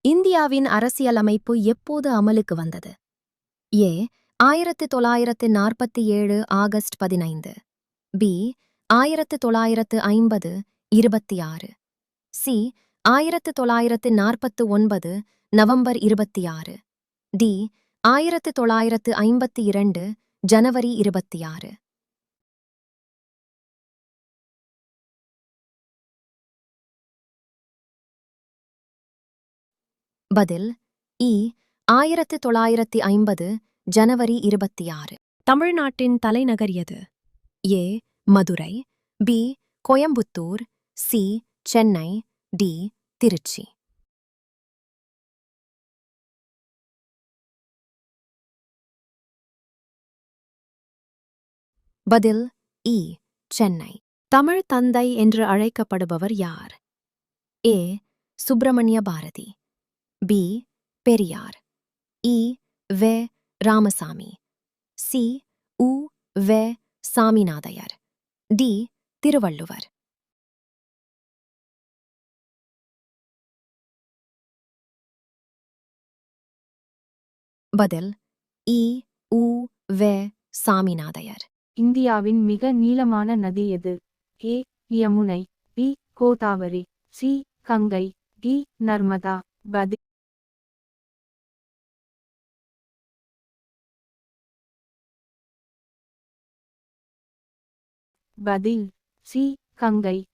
இந்தியாவின் அரசியலமைப்பு எப்போது அமலுக்கு வந்தது? ஏ 1947 ஆகஸ்ட் 15. பி 1950 26. சி 1949 நவம்பர் 26. டி 1952 ஜனவரி 26. பதில் இ 1950 ஜனவரி 26. தமிழ்நாட்டின் தலைநகர் எது? ஏ Madurai, B Coimbatore, C Chennai, D Trichy. பதில் இ சென்னை. தமிழ் தந்தை என்று அழைக்கப்படுபவர் யார்? A Subramania Bharati, B Periyar, E V Ramasamy, C உ வெ சாமிநாதையர், டி திருவள்ளுவர். பதில் இ உ வெ சாமிநாதையர். இந்தியாவின் மிக நீளமான நதி எது? A Yamuna, B Godavari, C Ganga, D Narmada. பதில் சி கங்கை.